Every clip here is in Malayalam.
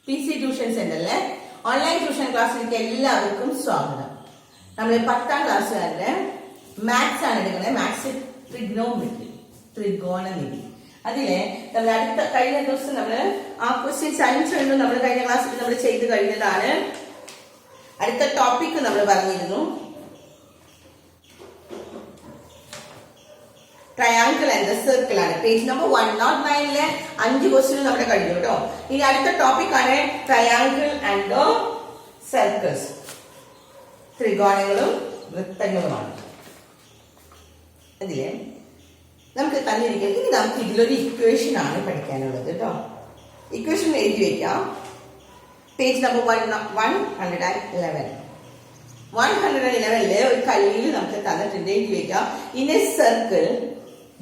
PC ട്യൂഷൻ സെന്ററിലെ ഓൺലൈൻ ട്യൂഷൻ ക്ലാസ്സിലേക്ക് എല്ലാവർക്കും സ്വാഗതം. നമ്മൾ 10ാം ക്ലാസ്സുകാരുടെ മാത്സ് ആണ് എടുക്കുന്നത്. മാത്സ് ത്രികോണമിതി. അതിലെ നമ്മൾ കഴിഞ്ഞ ദിവസം നമ്മൾ ആ ക്വസ്റ്റ്യൻസ് 5 നമ്മൾ കഴിഞ്ഞ ക്ലാസ്സിൽ നമ്മൾ ചെയ്ത് കഴിഞ്ഞതാണ്. അടുത്ത ടോപ്പിക് നമ്മൾ പറഞ്ഞിരുന്നു ട്രയാങ്കിൾ ആൻഡ് സർക്കിൾ ആണ്. പേജ് നമ്പർ 109 5 ക്വസ്റ്റ്യൻ നമ്മുടെ കഴിഞ്ഞു കേട്ടോ. ഇനി അടുത്ത ടോപ്പിക് ആണ് ട്രയാങ്കിൾ ആൻഡ് സർക്കിൾസ്. ത്രികോണങ്ങളും വൃത്തങ്ങളുമാണ്. അതിലെ നമുക്ക് തന്നിരിക്കുന്നത് ഇനി നമുക്ക് ഇതിലൊരു ഇക്വേഷൻ ആണ് പഠിക്കാനുള്ളത് കേട്ടോ. ഇക്വേഷൻ എഴുതി വെക്കാം. പേജ് നമ്പർ 111 ഒരു കല്ലിൽ നമുക്ക് തന്നിട്ടുണ്ട്. എഴുതി വെക്കാം. In a circle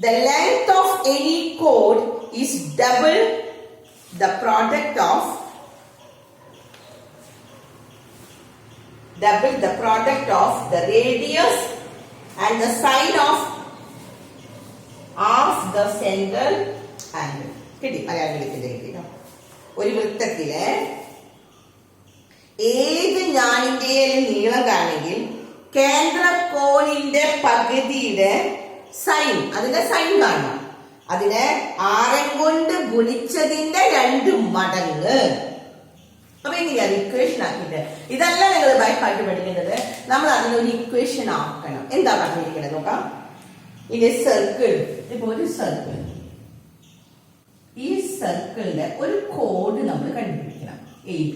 the length of any chord is double the product of the radius and the sine of the central angle. കിട്ടി മലയാളത്തിലേക്ക്. ഒരു വൃത്തത്തിലെ ഏത് ഞാനിന്റെയും നീളം കാണെങ്കിൽ കേന്ദ്രകോണിന്റെ പകുതിയുടെ സൈൻ, അതിന്റെ സൈൻ കാണണം. അതിനെ 6 കൊണ്ട് ഗുണിച്ചതിന്റെ 2 മടങ്ങ്. അപ്പൊ എങ്ങനെയാണ് ഇക്വേഷൻ ആക്കിയിട്ട്? ഇതല്ല നിങ്ങൾ ബൈ ഹാർട്ട് പഠിക്കുന്നത്. നമ്മൾ അതിനൊരു ഇക്വേഷൻ ആക്കണം. എന്താ പറഞ്ഞിരിക്കുന്നത് നോക്കാം. ഇനി സർക്കിൾ, ഇപ്പൊ ഒരു സർക്കിൾ, ഈ സർക്കിളിന്റെ ഒരു കോഡ് നമ്മൾ കണ്ടുപിടിക്കണം. AB.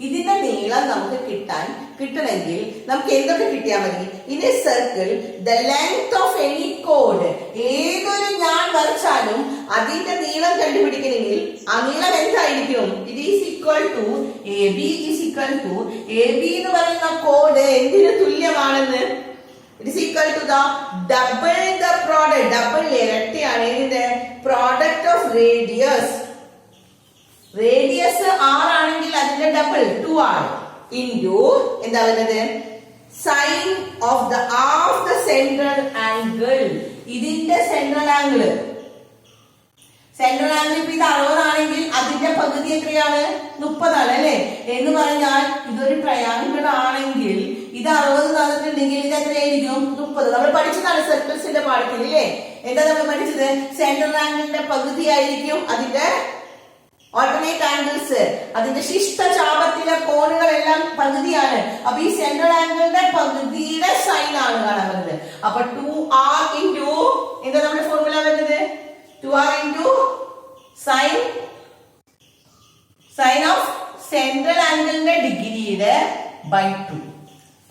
ഇതിന്റെ നീളം നമുക്ക് കിട്ടണമെങ്കിൽ നമുക്ക് എന്തൊക്കെ കിട്ടിയാൽ മതി? In a circle the length of any കോഡ്, ഏതൊരു ഞാൻ വരച്ചാലും അതിന്റെ നീളം കണ്ടുപിടിക്കണമെങ്കിൽ ആ നീളം എന്തായിരിക്കും? It is equal to AB എന്ന് പറയുന്ന കോഡ് എന്തിന് തുല്യമാണെന്ന്? It is equal to double the product, double ഇരട്ടിയാണ് ഇതിന്റെ പ്രോഡക്റ്റ് ഓഫ് റേഡിയസ്. റേഡിയസ് 6 ആണെങ്കിൽ അതിന്റെ ഡബിൾ 2R ഇൻറ്റു എന്താ പറയുന്നത് sine of the central angle. ഇതിന്റെ സെൻട്രൽ ആംഗിൾ ഇപ്പൊ ഇത് 60 ആണെങ്കിൽ അതിന്റെ പകുതി എത്രയാണ്? 30 ആണ് അല്ലെ? എന്ന് പറഞ്ഞാൽ ഇതൊരു ട്രയാങ്കിൾ ആണെങ്കിൽ ഇത് 60 തന്നിട്ടുണ്ടെങ്കിൽ ഇത് എത്രയായിരിക്കും? 30. നമ്മൾ പഠിച്ചതാണ് സർക്കിൾസിന്റെ പാഠത്തിൽ അല്ലേ? എന്താ നമ്മൾ പഠിച്ചത്? സെൻട്രൽ ആംഗിളിന്റെ പകുതി ആയിരിക്കും അതിന്റെ ഓൾട്ടർനേറ്റ് ആംഗിൾസ്. അതിന്റെ ശിഷ്ടചാപത്തിലെ കോണുകളെല്ലാം പകുതിയാണ്. അപ്പൊ ഈ സെൻട്രൽ ആംഗിളിന്റെ പകുതിയുടെ സൈൻ ആണ് കാണാൻ വരുന്നത്. അപ്പൊ 2R ഇൻറ്റു എന്താ നമ്മുടെ ഫോർമുല വരുന്നത്? 2R into sine of central ആംഗിളിന്റെ ഡിഗ്രിയുടെ ബൈ 2.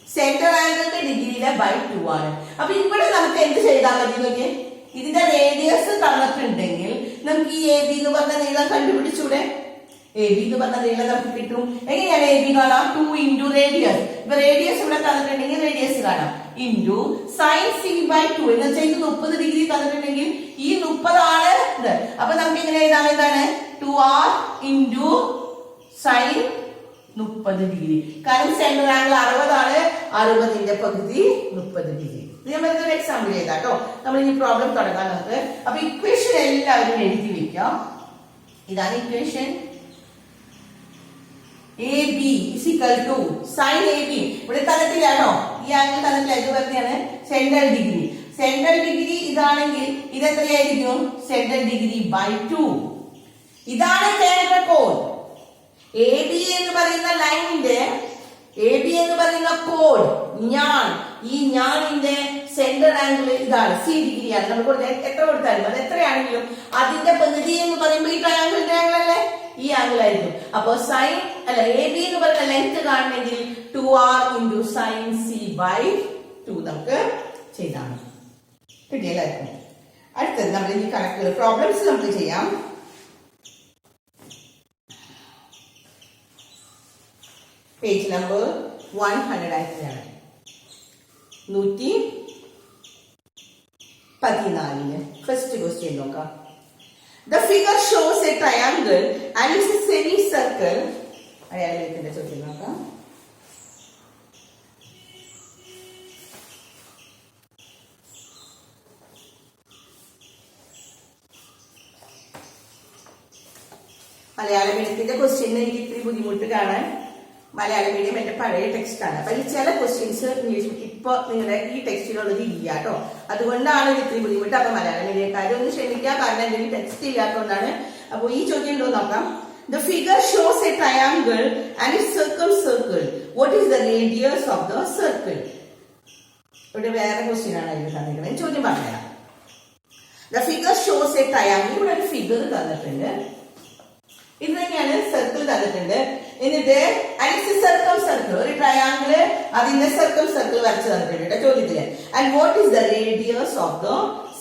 സെൻട്രൽ ആംഗിളിന്റെ ഡിഗ്രിയുടെ ബൈ 2 ആണ്. അപ്പൊ ഇവിടെ നമുക്ക് എന്ത് ചെയ്താൽ മതി നോക്കിയേ? ഇതിന്റെ റേഡിയസ് തന്നിട്ടുണ്ടെങ്കിൽ നമുക്ക് ഈ AB എന്ന് പറഞ്ഞ നീളം കണ്ടുപിടിച്ചൂടെ? AB എന്ന് പറഞ്ഞ നീളം നമുക്ക് കിട്ടും. എങ്ങനെയാണ് AB കാണാം? 2 ഇൻറ്റു റേഡിയസ്. ഇപ്പൊ റേഡിയസ് ഇവിടെ തന്നിട്ടുണ്ടെങ്കിൽ റേഡിയസ് കാണാം ഇൻറ്റു സൈൻ C ബൈ 2 എന്ന് വെച്ചാൽ ഇത് 30 ഡിഗ്രി തന്നിട്ടുണ്ടെങ്കിൽ ഈ 30 ആണ് ഇത്. അപ്പൊ നമുക്ക് എങ്ങനെ എഴുതാം? എന്താണ്? 2R into sign 30 degree. കാരണം സെൻട്രൽ ആംഗിൾ 60 ആണ്. 60ന്റെ പകുതി 30 ഡിഗ്രി. ഞാൻ ഒരു എക്സാമ്പിൾ ചെയ്താട്ടോ. നമ്മൾ ഈ പ്രോബ്ലം തുടങ്ങാൻ നമുക്ക്. അപ്പൊ ഇക്വേഷൻ എല്ലാവരും എഴുതി വെക്കാം. ഇതാണ് equation. AB is equal to sin AB. ഇവിടെ തന്നിട്ടില്ലാണോ? ഈ ആംഗിൾ തന്നിട്ടില്ല. ഇത് പറഞ്ഞാണ് സെൻട്രൽ ഡിഗ്രി. സെൻട്രൽ ഡിഗ്രി ഇതാണെങ്കിൽ ഇത് എത്രയായിരിക്കും? Central degree by 2. ഇതാണ് കേന്ദ്രകോൺ. AB എന്ന് പറയുന്ന ലൈനിന്റെ AB എന്ന് പറയുന്ന കോഡ് ഈ ഞാനിന്റെ സെൻട്രൽ ആംഗിൾ ഇതാണ് C ഡിഗ്രിയാണ്. നമുക്ക് എത്ര കൊടുത്താലും അത് എത്രയാണെങ്കിലും അതിന്റെ പകുതി എന്ന് പറയുമ്പോൾ ഈ ട്രയാങ്കിളിന്റെ ആംഗിൾ അല്ലേ? ഈ ആംഗിൾ ആയിരിക്കും. അപ്പൊ സൈൻ AB എന്ന് പറയുന്ന ലെങ്ത് കാണണമെങ്കിൽ 2R into sign C by 2 നമുക്ക് ചെയ്താണ്. കിട്ടിയല്ലായിരിക്കും. അടുത്തത് നമ്മൾ ഈ കണക്കുകൾ പ്രോബ്ലംസ് നമുക്ക് ചെയ്യാം. പേജ് നമ്പർ 114 ഫസ്റ്റ് ക്വസ്റ്റ്യൻ നോക്കാം. The figure shows a triangle and is a semicircle. അയാളത്തിന്റെ ചോദ്യം നോക്കാം. മലയാളം മീഡിയത്തിന്റെ ക്വസ്റ്റ്യൻ എനിക്ക് ഇത്തിരി ബുദ്ധിമുട്ട് കാണാൻ. മലയാളം മീഡിയം എന്റെ പഴയ ടെക്സ്റ്റാണ്. അപ്പൊ ഈ ചില ക്വസ്റ്റ്യൻസ് ഇംഗ്ലീഷ് ഇപ്പൊ നിങ്ങളുടെ ഈ ടെക്സ്റ്റിലുള്ളത് ഇല്ല കേട്ടോ. അതുകൊണ്ടാണ് ഇത് ഇത്തിരി ബുദ്ധിമുട്ട്. അപ്പൊ മലയാളം മീഡിയക്കാരെ ഒന്ന് ക്ഷമിക്കുക, കാരണം എന്റെ ടെക്സ്റ്റ് ഇല്ലാത്തതുകൊണ്ടാണ്. അപ്പൊ ഈ ചോദ്യം ഉണ്ടോ നോക്കാം. The figure shows a triangle and its circle. What is the radius of the circle? ഇവിടെ വേറെ ക്വസ്റ്റ്യൻ ആണ് അതിൽ തന്നിരിക്കുന്നത്. ചോദ്യം പറഞ്ഞുതരാം. The figure shows a triangle. ഇവിടെ ഒരു ഫിഗർ തന്നിട്ടുണ്ട്. ഇത് തന്നെയാണ് സർക്കിൾ തന്നിട്ടുണ്ട്. എന്നിട്ട് സർക്കിൾ ഒരു ട്രയാങ്കിള് അതിന്റെ സർക്കിൾ വരച്ച് തന്നിട്ടുണ്ട് ചോദ്യത്തില്. And what is the radius of the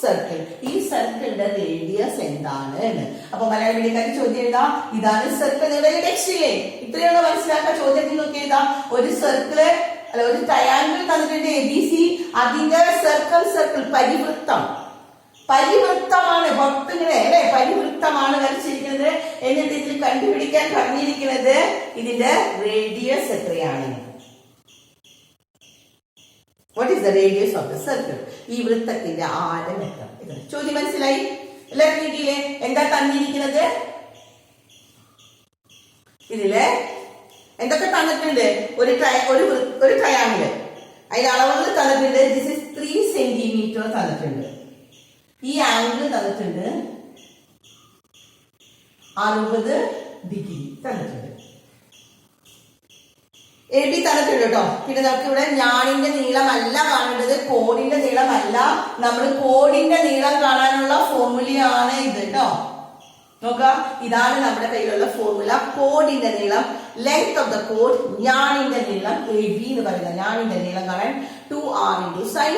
circle? ഈ സർക്കിളിന്റെ റേഡിയസ് എന്താണ്? അപ്പൊ മലയാളം മീഡിയക്കാർക്ക് ചോദ്യം എഴുതാ, ഇതാണ് സർക്കിൾ. നിങ്ങളുടെ ടെക്സ്റ്റിലെ ഇത്രയുള്ള മനസ്സിലാക്കാൻ ചോദ്യത്തിൽ നോക്കി എഴുതാ. ഒരു സർക്കിള് അല്ല ഒരു ട്രയാങ്കിൾ തന്നിട്ടുണ്ട് ABC. അതിന്റെ സർക്കിൾ പരിവൃത്തമാണ് പുറത്തിങ്ങനെ അല്ലെ, പരിവൃത്തമാണ് വരച്ചിരിക്കുന്നത്. എന്നിട്ട് ഇതിൽ കണ്ടുപിടിക്കാൻ പറഞ്ഞിരിക്കുന്നത് ഇതിന്റെ റേഡിയസ് എത്രയാണ്. What is the radius of the circle? ഈ വൃത്തത്തിന്റെ ആരം എത്ര? ചോദ്യം മനസ്സിലായി? എല്ലാവരും കിട്ടിയില്ലേ? എന്താ തന്നിരിക്കുന്നത്? ഇതില് എന്തൊക്കെ തന്നിട്ടുണ്ട്? ഒരു ട്രയാങ്കിള്, അതിന്റെ അളവുകൾ തന്നിട്ടുണ്ട്. ദിസ് ഇസ് 3 സെന്റിമീറ്റർ തന്നിട്ടുണ്ട്. ഈ ആംഗിൾ തന്നിട്ടുണ്ട് 60 ഡിഗ്രി തന്നിട്ടുണ്ട്. AB തന്നിട്ടുണ്ട് കേട്ടോ. പിന്നെ നമുക്ക് ഇവിടെ ഞാണിന്റെ നീളമല്ല കാണേണ്ടത്, കോഡിന്റെ നീളമല്ല. നമ്മൾ കോഡിന്റെ നീളം കാണാനുള്ള ഫോർമുലയാണ് ഇത് കേട്ടോ. നോക്ക, ഇതാണ് നമ്മുടെ കയ്യിലുള്ള ഫോർമുല. കോഡിന്റെ നീളം, ലെങ്ത് ഓഫ് ദ കോഡ്, ഞാണിന്റെ നീളം AB എന്ന് പറയുന്നത്. ഞാണിന്റെ നീളം കാണാൻ 2r × sin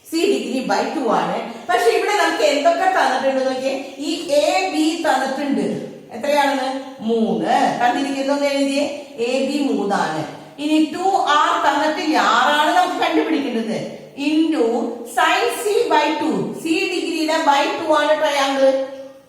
c degree by 2 ആണ്. പക്ഷെ ഇവിടെ നമുക്ക് എന്തൊക്കെ തന്നിട്ടുണ്ട് നോക്കിയേ. ഈ AB തന്നിട്ടുണ്ട് എത്രയാണെന്ന്? 3 കണ്ടിരിക്കുന്നൊന്ന് എഴുതിയേ. AB 3 ആണ്. ഇനി 2r തന്നിട്ടില്ല, 6 ആണ് നമുക്ക് കണ്ടുപിടിക്കേണ്ടത്. Into sin c by 2, c ഡിഗ്രിയുടെ ബൈ 2 ആണ് ട്രയാങ്കിൾ,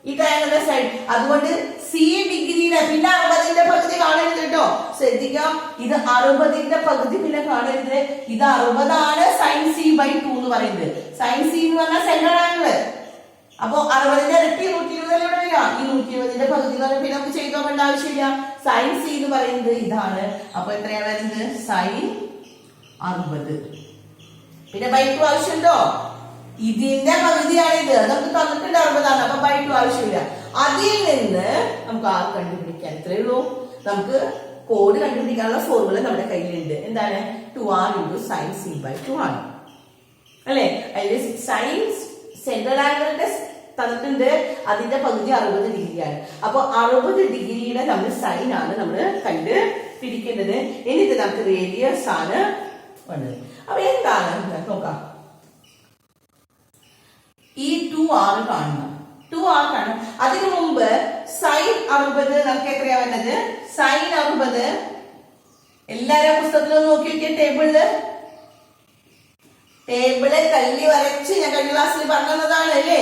ഈ ട്രയാങ്കിളിന്റെ സൈഡ്. അതുകൊണ്ട് c ഡിഗ്രിയുടെ പിന്നെ 60ന്റെ പകുതി കാണരുത് കേട്ടോ. ശ്രദ്ധിക്കാം, ഇത് 60ന്റെ പകുതി പിന്നെ കാണരുത്. ഇത് 60 ആണ് sin c ബൈ 2 എന്ന് പറയുന്നത്. sin c എന്ന് പറഞ്ഞാൽ സെൻട്രൽ ആംഗിള്. അപ്പൊ 60ന്റെ ഇരട്ടി 120 ഇവിടെ വരിക. ഈ 120ന്റെ പകുതി എന്ന് പറഞ്ഞാൽ പിന്നെ നമുക്ക് ചെയ്തു നോക്കേണ്ട ആവശ്യമില്ല. sin c എന്ന് പറയുന്നത് ഇതാണ്. അപ്പൊ എത്രയാണ് വരുന്നത്? sin 60. പിന്നെ ബൈ 2 ആവശ്യമുണ്ടോ? ഇതിന്റെ പകുതിയാണ് ഇത്. നമുക്ക് തന്നിട്ടുണ്ട് 60 ആണ്. അപ്പൊ ബൈ 2 ആവശ്യമില്ല. അതിൽ നിന്ന് നമുക്ക് ആർ കണ്ടുപിടിക്കാൻ ഇത്രയേ ഉള്ളൂ. നമുക്ക് കോഡ് കണ്ടുപിടിക്കാനുള്ള ഫോർമുല നമ്മുടെ കയ്യിലുണ്ട്. എന്താണ്? 2r × sin c ബൈ 2 ആണ് അല്ലെ. അതിൽ സൈൻ സെൻട്രൽ ആംഗിളിന്റെ തന്നിട്ടുണ്ട്, അതിന്റെ പകുതി 60 ഡിഗ്രിയാണ്. അപ്പൊ 60 ഡിഗ്രിയുടെ നമ്മൾ സൈൻ ആണ് നമ്മൾ കണ്ട് പിടിക്കേണ്ടത്. എന്നിട്ട് നമുക്ക് റേഡിയസ് ആണ് വേണ്ടത്. അപ്പൊ എന്താണ് നോക്കാം. ഈ 2r കാണണം. അതിനു മുമ്പ് സൈൻ 60 നമുക്ക് എത്രയാ വേണ്ടത്? സൈൻ 60 എല്ലാരും പുസ്തകത്തിലും നോക്കി നോക്കിയ ടേബിള് കല്ലി വരച്ച് ഞാൻ കഴിഞ്ഞ ക്ലാസ്സിൽ പറഞ്ഞതാണ് അല്ലേ.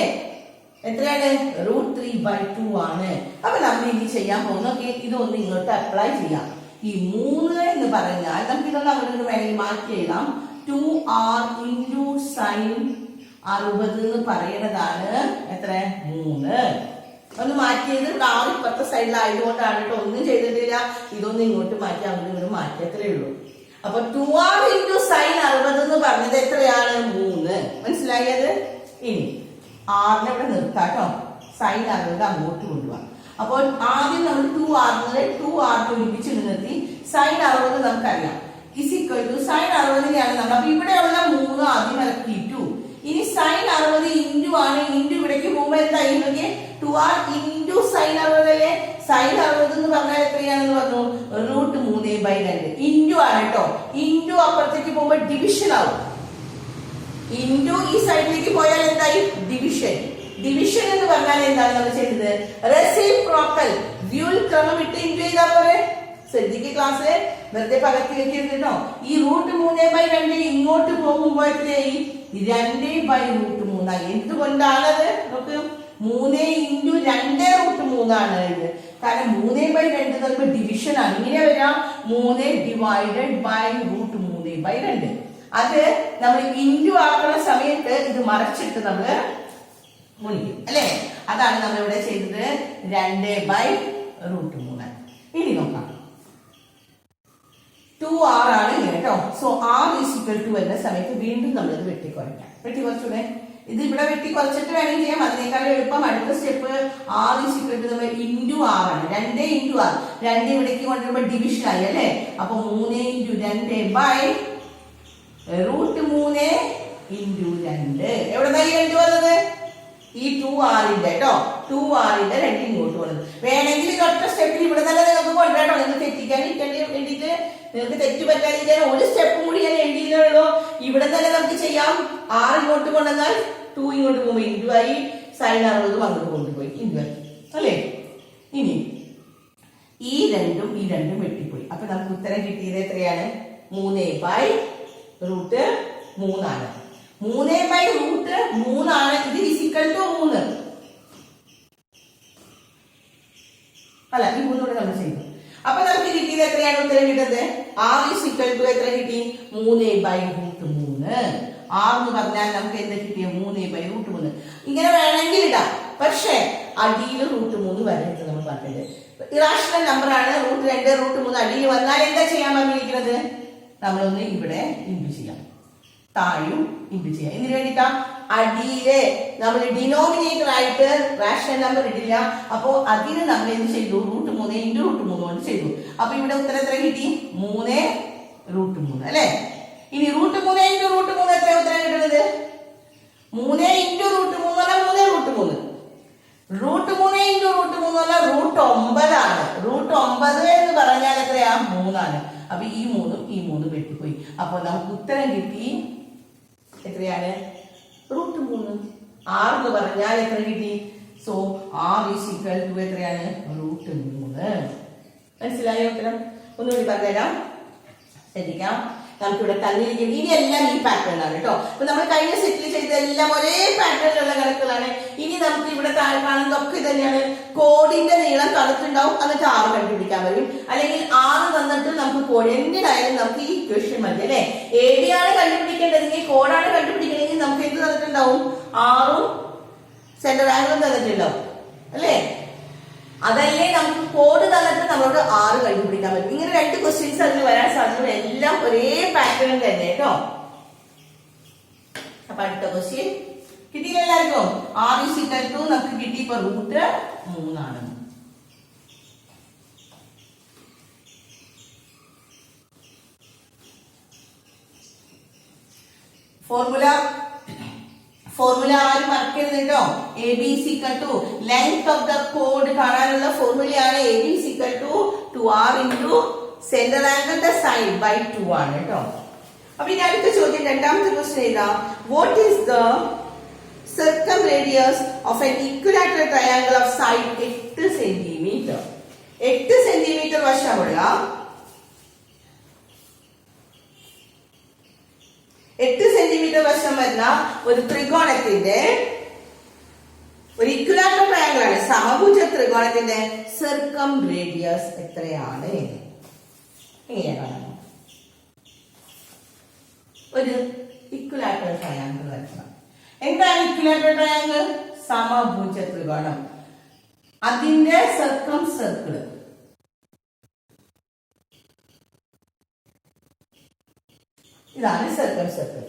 എത്രയാണ്? √3 ബൈ 2 ആണ്. അപ്പൊ നമ്മൾ ഇനി ചെയ്യാൻ പോകുന്ന ഇതൊന്ന് ഇങ്ങോട്ട് അപ്ലൈ ചെയ്യാം. ഈ 3 എന്ന് പറഞ്ഞാൽ നമുക്ക് ഇതൊന്ന് അങ്ങോട്ട് വേണമെങ്കിൽ മാറ്റി എഴുതാം. 2r × സൈൻ 60 എന്ന് പറയുന്നതാണ് എത്ര? 3. ഒന്ന് മാറ്റിയത് ഇവിടെ 6 ഇപ്പുറത്തെ സൈഡിലായതുകൊണ്ടാണ് കേട്ടോ. ഒന്നും ചെയ്തിട്ടില്ല. ഇതൊന്നും ഇങ്ങോട്ട് മാറ്റി അങ്ങോട്ട് ഇങ്ങോട്ട് മാറ്റിയത്രേ ഉള്ളൂ. അപ്പൊ 2r × സൈൻ 60 എന്ന് പറഞ്ഞത് എത്രയാണ്? 3. മനസ്സിലായത്? ഇനി ആറിനെ ഇവിടെ നിർത്താട്ടോ. സൈൻ 60 അങ്ങോട്ട് കൊണ്ടുപോകാം. അപ്പോൾ ആദ്യം നമ്മൾ 2r ഒരുമിച്ച് നിർത്തി സൈൻ 60 നമുക്കറിയാം = സൈൻ 60നെയാണ് നമ്മൾ. അപ്പൊ ഇവിടെയുള്ള 3 ആദ്യം ഇറക്കിയിട്ടു. ഇനി സൈൻ 60 ഇൻറ്റു ആണ്. ഇൻറ്റു ഇവിടേക്ക് പോകുമ്പോ എന്തായി? 2r × സൈൻ 60 അല്ലേ. സൈൻ 60 എന്ന് പറഞ്ഞാൽ എത്രയാണെന്ന് പറഞ്ഞു? √3/2. ഇൻറ്റു ആണ് കേട്ടോ. ഇൻറ്റു അപ്പുറത്തേക്ക് പോകുമ്പോ ഡിവിഷൻ ആവും. ഇൻറ്റു ഈ സൈഡിലേക്ക് പോയാൽ എന്തായി? ഡിവിഷൻ. ഡിവിഷൻ എന്ന് പറഞ്ഞാൽ എന്താണ് നമ്മൾ ചെയ്തത്? റെസിപ്രോക്കൽ. ഡ്യുവൽ ക്രമം ഇട്ട് ഇൻറ്റു ചെയ്താൽ പോലെ. ശ്രദ്ധിക്കുക ക്ലാസ്സിലെ വെറുതെ പകർത്തി വെക്കരുതോ. ഈ √3/2 ഇങ്ങോട്ട് പോകുമ്പോ എത്രയായി? 2/√3 ആയി. എന്തുകൊണ്ടാണത്? നമുക്ക് 3 × 2 √3 ആണ് ഇത്. കാരണം 3/2 തമ്മിൽ ഡിവിഷൻ ആണ്. ഇങ്ങനെ വരാം 3 / √3/2. അത് നമ്മൾ ഇൻറ്റു ആക്കുന്ന സമയത്ത് ഇത് മറച്ചിട്ട് നമ്മള് ഗുണിക്കും അല്ലെ. അതാണ് നമ്മൾ ഇവിടെ ചെയ്തത് 2/√3. ഇനി നോക്കാം 2r ആണ് ഇങ്ങനെ കേട്ടോ. സോ r = വരുന്ന സമയത്ത് വീണ്ടും നമ്മളിത് വെട്ടിക്കുറയ്ക്കാം. വെട്ടിക്കുറച്ചൂടെ ഇത് ഇവിടെ വെട്ടിക്കുറച്ചിട്ട് വേണമെങ്കിൽ ചെയ്യാം. അതിനേക്കാളും എളുപ്പം അടുത്ത സ്റ്റെപ്പ് r = ഇൻറ്റു r ആണ്. 2 × r 2 ഇവിടേക്ക് കൊണ്ടുവരുമ്പോൾ ഡിവിഷൻ ആയി അല്ലെ. അപ്പൊ 3 × 2/√3 × 2. എവിടെ 2 വന്നത്? ഈ 2r കേട്ടോ. 2r 2 ഇങ്ങോട്ട് വന്നത്. വേണമെങ്കിൽ ഒറ്റ സ്റ്റെപ്പിൽ ഇവിടെ തന്നെ നിങ്ങൾക്ക് കൊണ്ടുവരാട്ടോ. നിങ്ങൾ തെറ്റിക്കാൻ വേണ്ടിയിട്ട് നിങ്ങൾക്ക് തെറ്റ് പറ്റാതിരിക്കാൻ ഒരു സ്റ്റെപ്പും കൂടി ഞാൻ എഴുതിയുള്ളൂ. ഇവിടെ തന്നെ നമുക്ക് ചെയ്യാം. 6 ഇങ്ങോട്ട് കൊണ്ടുവന്നാൽ 2 ഇങ്ങോട്ട് പോകുമ്പോൾ ഇൻറ്റു ആയി. sin 60 അങ്ങോട്ട് കൊണ്ടുപോയി ഇൻറ്റു ആയി അല്ലേ. ഇനി ഈ രണ്ടും വെട്ടിപ്പോയി. അപ്പൊ നമുക്ക് ഉത്തരം കിട്ടിയത് എത്രയാണ്? 3/√3 ആണ്. 3/√3 ആണ്. ഇത് = 3 അല്ല, ഈ 3 കൂടെ നമ്മൾ ചെയ്തു. അപ്പൊ നമുക്ക് കിട്ടിയത് എത്രയാണ്? ഉത്തരം കിട്ടുന്നത് r = എത്ര കിട്ടി? 3/√3. r എന്ന് പറഞ്ഞാൽ നമുക്ക് എന്താ കിട്ടിയ? 3/√3. ഇങ്ങനെ വേണമെങ്കിൽ ഇടാം. പക്ഷെ അടിയിൽ √3 വരരുത് നമ്മൾ പറഞ്ഞത്. ഇറാഷണൽ നമ്പർ ആണ്. √2 √3 അടിയിൽ വന്നാൽ എന്താ ചെയ്യാൻ പറഞ്ഞിരിക്കുന്നത്? നമ്മളൊന്ന് ഇവിടെ ഇൻറ്റു ചെയ്യാം. താഴും ഇൻറ്റു ചെയ്യാം. ഇതിന് വേണ്ടിട്ടാ അടിയിലെ നമ്മൾ ഡിനോമിനേറ്റർ ആയിട്ട് റാഷണൽ നമ്പർ ഇടില്ല. അപ്പോ അതിന് നമ്മൾ എന്ത് ചെയ്തു? √3 × √3 കൊണ്ട് ചെയ്തു. അപ്പൊ ഇവിടെ ഉത്തരം എത്ര കിട്ടി? 3/√3 അല്ലെ. ഇനി √3 × √3 എത്ര ഉത്തരം കിട്ടുന്നത്? 3 × √3 പറഞ്ഞാൽ 3/√3. √3 × √3 പറഞ്ഞാൽ √9 ആണ്. √9 എന്ന് പറഞ്ഞാൽ എത്രയാ? 3 ആണ്. അപ്പൊ ഈ 3 വെട്ടിപ്പോയി. അപ്പൊ നമുക്ക് ഉത്തരം കിട്ടി എത്രയാണ്? √3. r എന്ന് പറഞ്ഞാൽ എത്ര കിട്ടി? സോ r = എത്രയാണ്? √3. മനസ്സിലായോ ഉത്തരം? ഒന്നുകൂടി പറഞ്ഞുതരാം, ശ്രദ്ധിക്കാം. നമുക്കിവിടെ തന്നിരിക്കുന്നത് ഇനി എല്ലാം ഈ പാറ്റേൺ ആണ് കേട്ടോ. അപ്പൊ നമ്മൾ കഴിഞ്ഞ സെറ്റിൽ ചെയ്തെല്ലാം ഒരേ പാറ്റേണിലുള്ള കണക്കുകളാണ്. ഇനി നമുക്ക് ഇവിടെ താഴെ കാണുന്നതൊക്കെ തന്നെയാണ്. കോഡിന്റെ നീളം തന്നിട്ടുണ്ടാവും, എന്നിട്ട് 6 കണ്ടുപിടിക്കാൻ വരും. അല്ലെങ്കിൽ 6 തന്നിട്ട് നമുക്ക് കോഡ് എന്തിനായാലും നമുക്ക് ഈ ഇക്വേഷൻ മതി അല്ലെ. AB ആണ് കണ്ടുപിടിക്കേണ്ടതെങ്കിൽ, കോഡാണ് കണ്ടുപിടിക്കണമെങ്കിൽ നമുക്ക് എന്ത് തന്നിട്ടുണ്ടാവും? 6ഉം സെന്റർ ആംഗിളും തന്നിട്ടുണ്ടാവും അല്ലേ. അതല്ലേ നമുക്ക് കോഡ് തന്നിട്ട് നമ്മളോട് 6 കണ്ടുപിടിക്കാൻ പറ്റും. ഇങ്ങനെ 2 ക്വസ്റ്റ്യൻസ് അതിന് വരാൻ സാധ്യത. എല്ലാം ഒരേ പാറ്റേൺ തന്നെ കേട്ടോ. അപ്പൊ അടുത്ത ക്വസ്റ്റ്യൻ കിട്ടിയില്ല എല്ലാവർക്കും? r = നമുക്ക് കിട്ടി ഇപ്പൊ √3 ആണ്. ഫോർമുല ആരും മറക്കരുത് കേട്ടോ. AB = length of the code കാണാനുള്ള ഫോർമുലയാണ്. AB = 2r × centre angle sin/2 ആണ് കേട്ടോ. അപ്പൊ ഇനി അടുത്ത ചോദ്യം, രണ്ടാമത്തെ ക്വസ്റ്റ്യൻ ഏതാ? What is the circumradius of an equilateral triangle of side 8 centimetre. 8 centimetre വശമുള്ള 8 സെന്റിമീറ്റർ വശം വരുന്ന ഒരു ത്രികോണത്തിന്റെ, ഒരു ഇക്വിലാറ്ററൽ ട്രയാങ്കിൾ ആണ്, സമഭുജ ത്രികോണത്തിന്റെ സർക്കംറേഡിയസ് എത്രയാണ്? എങ്ങനെയാണ്? ഒരു ഇക്വിലാറ്ററൽ ട്രയാങ്കിൾ വരയ്ക്കണം. എന്താണ് ഇക്വിലാറ്ററൽ ട്രയാങ്കിൾ? സമഭുജ ത്രികോണം. അതിന്റെ സർക്കിൾ ഇതാണ് സർക്കിൾ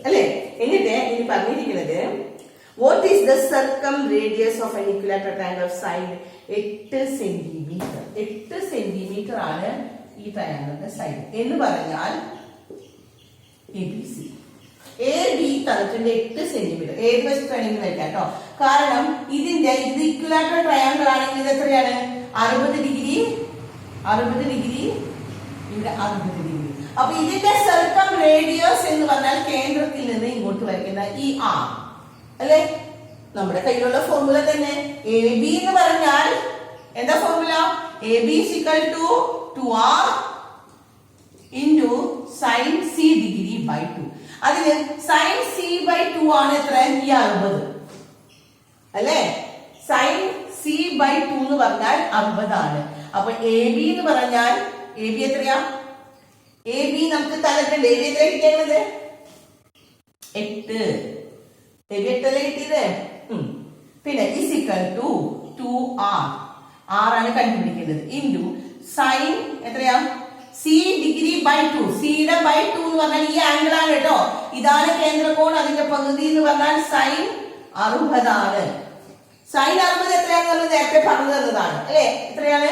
അല്ലെ. എന്നിട്ട് ഇനി പറഞ്ഞിരിക്കുന്നത് what is the circumradius of an equilateral triangle of side 8 centimetre. 8 centimetre ആണ് ഈ ട്രയാങ്കിളിന്റെ സൈഡ് എന്ന് പറഞ്ഞാൽ ABC. AB തന്നിട്ടുണ്ട് 8 സെന്റിമീറ്റർ. ഏത് വശത്ത് വേണമെങ്കിലും വയ്ക്കാം കേട്ടോ. കാരണം ഇത് ഇക്വിലാറ്ററൽ ട്രയാങ്കിൾ ആണെങ്കിൽ ഇത് എത്രയാണ്? 60 ഡിഗ്രി, 60 ഡിഗ്രി, ഇവിടെ 60 ഡിഗ്രി. അപ്പൊ ഇതിന്റെ സർക്കംറേഡിയസ് എന്ന് പറഞ്ഞാൽ കേന്ദ്രത്തിൽ നിന്ന് ഇങ്ങോട്ട് വരയ്ക്കുന്ന ഈ R അല്ലെ. നമ്മുടെ കയ്യിലുള്ള ഫോർമുല തന്നെ. AB എന്ന് പറഞ്ഞാൽ എന്താ formula? AB = 2r × sin c degree / 2. അതിന് sin c/2 ആണ് എത്ര? ഈ 60 അല്ലെ. sin c/2 എന്ന് പറഞ്ഞാൽ 60 ആണ്. അപ്പൊ AB എന്ന് പറഞ്ഞാൽ AB എത്രയാ? AB നമുക്ക് തന്നിട്ടുണ്ട്. AB എത്ര കിട്ടിയത്? 8. AB 8 അല്ലേ കിട്ടിയത്? പിന്നെ is equal to 2r, r ആണ് കണ്ടുപിടിക്കേണ്ടത്, ഇൻറ്റു സൈൻ എത്രയാ സി ഡിഗ്രി ബൈ 2, സിയുടെ ബൈ 2 എന്ന് പറഞ്ഞാൽ ഈ ആംഗിൾ ആണ് കേട്ടോ, ഇതാണ് കേന്ദ്രകോൺ, അതിന്റെ പകുതി എന്ന് പറഞ്ഞാൽ സൈൻ 60 ആണ്. സൈൻ 60 എത്രയാണെന്ന് നമ്മൾ നേരത്തെ പറഞ്ഞു തന്നതാണ് അല്ലെ, എത്രയാണ്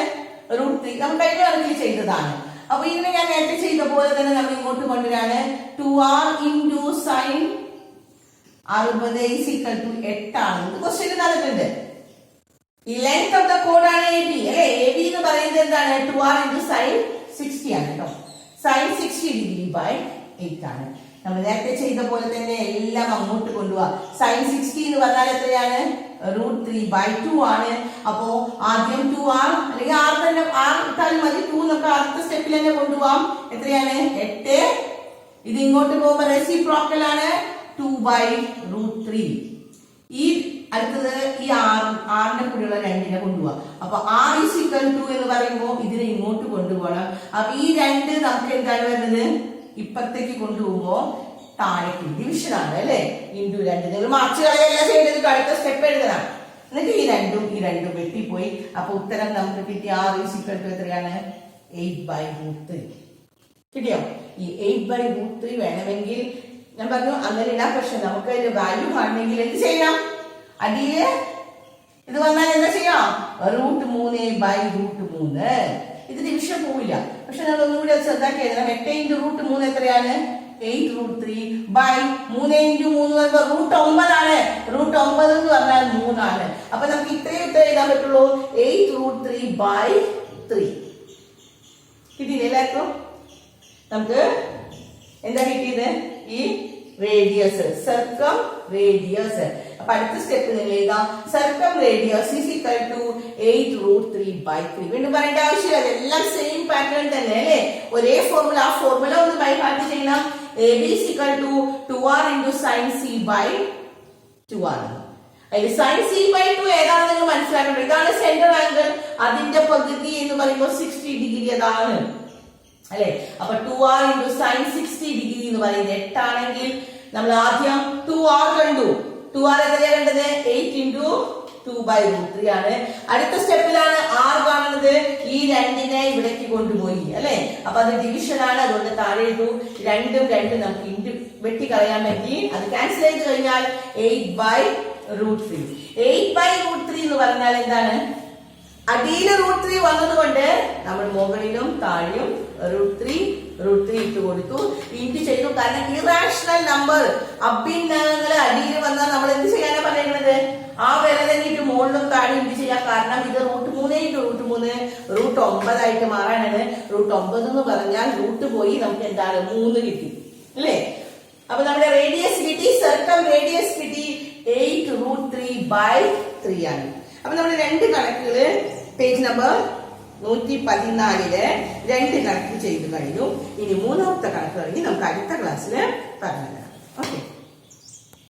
√3, നമ്മൾ കഴിഞ്ഞ കണക്കിൽ ചെയ്തതാണ്. അപ്പൊ ഇതിനെ ഞാൻ നേരത്തെ ചെയ്ത പോലെ തന്നെ നമ്മൾ ഇങ്ങോട്ട് കൊണ്ടുവരാണ്, 2r into sine 60 is equal to 8 ആണ്. ക്വസ്റ്റ്യൻ തന്നിട്ടുണ്ട്. ഈ ലെങ്ത് ഓഫ് ദ കോഡ് ആണ് എ ബി അല്ലെ, എ ബി എന്ന് പറയുന്നത് എന്താണ് 2r ഇൻറ്റു സൈൻ 60 ആണ് കേട്ടോ, സൈൻ 60 ഡിഗ്രി ബൈ 8 ആണ്. നമ്മൾ നേരത്തെ ചെയ്ത പോലെ തന്നെ എല്ലാം അങ്ങോട്ട് കൊണ്ടുപോവാ. സൈൻ 60 എന്ന് പറഞ്ഞാൽ എത്രയാണ് √3/2 ആണ്. അപ്പോ ആദ്യം 2r അല്ലെങ്കിൽ r തന്നെ r ഇട്ടാൽ മതി, 2 നമുക്ക് അടുത്ത സ്റ്റെപ്പിൽ തന്നെ കൊണ്ടുപോവാം. എത്രയാണ് 8, ഇത് ഇങ്ങോട്ട് പോകുമ്പോൾ റെസിപ്രോക്കൽ ആണ് 2/√3. ഈ അടുത്തത് ഈ ആറിന്റെ കൂടെയുള്ള 2നെ കൊണ്ടുപോവാം. അപ്പൊ r ഈസ് ഈക്വൽ ടു എന്ന് പറയുമ്പോൾ ഇതിനെ ഇങ്ങോട്ട് കൊണ്ടുപോകണം. അപ്പൊ ഈ 2 നമുക്ക് എന്താണ് വരുന്നത്, ഇപ്പുറത്തേക്ക് കൊണ്ടുപോകുമ്പോ താഴേക്ക് ഡിവിഷൻ ആണ് അല്ലെ, ഇൻറ്റു 2. നിങ്ങൾ മാർച്ച് കളയല്ല ചെയ്തത്, അടുത്ത സ്റ്റെപ്പ് എഴുതണം. എന്നിട്ട് ഈ രണ്ടും വെട്ടിപ്പോയി. അപ്പൊ ഉത്തരം നമുക്ക് കിട്ടിയ r ഈസ് ഈക്വൽ ടു എത്രയാണ് 8/√3 കിട്ടിയോ. ഈ 8/√3 വേണമെങ്കിൽ ഞാൻ പറഞ്ഞു അങ്ങനെ ഇടാം, പക്ഷെ നമുക്ക് അതിന്റെ വാല്യൂ കാണണമെങ്കിൽ എന്ത് ചെയ്യണം, അടിയില് ഇത് വന്നാൽ എന്താ ചെയ്യാം √3/√3. ഇത് ഡിവിഷൻ പോവില്ല, പക്ഷെ നമ്മൾ ഒന്നുകൂടി അത് ശ്രദ്ധാക്കി എഴുതണം. 8 ഇൻറ്റു √3 എത്രയാണ് 8√3/3 ഇൻറ്റു 3 പറയുമ്പോൾ √9 ആണ്. √9 എന്ന് പറഞ്ഞാൽ 3 ആണ്. അപ്പൊ നമുക്ക് ഇത്രയും ഉത്തരം എഴുതാൻ പറ്റുള്ളൂ, 8√3/3 കിട്ടിയില്ലേ എല്ലാവർക്കും. നമുക്ക് എന്താ കിട്ടിയത്, ഈ റേഡിയസ് സർക്കം റേഡിയസ്. അപ്പൊ അടുത്ത സ്റ്റെപ്പ് നിങ്ങൾ എഴുതാം, സർക്കം റേഡിയസ് ഈസ് ഈക്വൽ ടു 8√3/3. വീണ്ടും പറയേണ്ട ആവശ്യമില്ല, അതെല്ലാം സെയിം പാറ്റേൺ തന്നെ അല്ലെ, ഒരേ ഫോർമുല. ആ ഫോർമുല ഒന്ന് ബൈ ഹാർട്ട് ചെയ്യണം. AB is equal to 2r into sine c/2 ആണ്. അതിൽ സൈൻ c/2 ഏതാണെന്ന് നിങ്ങൾ മനസ്സിലാക്കണം. ഇതാണ് സെന്റർ ആംഗിൾ, അതിന്റെ പകുതി എന്ന് പറയുമ്പോൾ 60 ഡിഗ്രി അതാണ് അല്ലെ. അപ്പൊ 2r ഇൻറ്റു സൈൻ 60 ഡിഗ്രി എന്ന് പറയുന്നത് 8 ആണെങ്കിൽ നമ്മൾ ആദ്യം 2r കണ്ടു. 2r എത്രയാണ് കണ്ടത് 8 ഇൻറ്റു 2/√3 ആണ്. അടുത്ത സ്റ്റെപ്പിലാണ് r കാണുന്നത്, ഈ 2നെ ഇവിടേക്ക് കൊണ്ടുപോയി അല്ലെ. അപ്പൊ അത് ഡിവിഷൻ ആണ്, അതുകൊണ്ട് താഴെ ഇട്ടു. 2 നമുക്ക് ഇൻറ്റു വെട്ടി കളയാൻ പറ്റി, അത് ക്യാൻസൽ ചെയ്ത് കഴിഞ്ഞാൽ 8/√3. 8/√3 എന്ന് പറഞ്ഞാൽ എന്താണ്, അടിയിൽ √3 വന്നതുകൊണ്ട് നമ്മൾ മുകളിലും താഴെയും √3 ഇട്ട് കൊടുത്തു, ഇൻറ്റു ചെയ്തു. കാരണം ഇറാഷണൽ നമ്പർ അഭിന്നങ്ങൾ അടിയിൽ വന്നാൽ നമ്മൾ എന്ത് ചെയ്യാനാണ് പറയുന്നത്, ആ വില തന്നിട്ട് മുകളിലും താഴെ ഇൻറ്റു ചെയ്യാം. കാരണം ഇത് √3 ഇൻറ്റു √3 √9 ആയിട്ട് മാറാനാണ്. √9 എന്ന് പറഞ്ഞാൽ റൂട്ട് പോയി നമുക്ക് എന്താണ് 3 കിട്ടി അല്ലേ. അപ്പൊ നമ്മുടെ റേഡിയസ് കിട്ടി, സർക്കം റേഡിയസ് കിട്ടി 8√3/3 ആണ്. അപ്പൊ നമ്മുടെ 2 കണക്കുകള് പേജ് നമ്പർ 114 2 കണക്ക് ചെയ്ത് കഴിഞ്ഞു. ഇനി 3ാമത്തെ കണക്ക് കഴിഞ്ഞ് നമുക്ക് അടുത്ത ക്ലാസ്സിൽ പറഞ്ഞു തരാം. ഓക്കെ.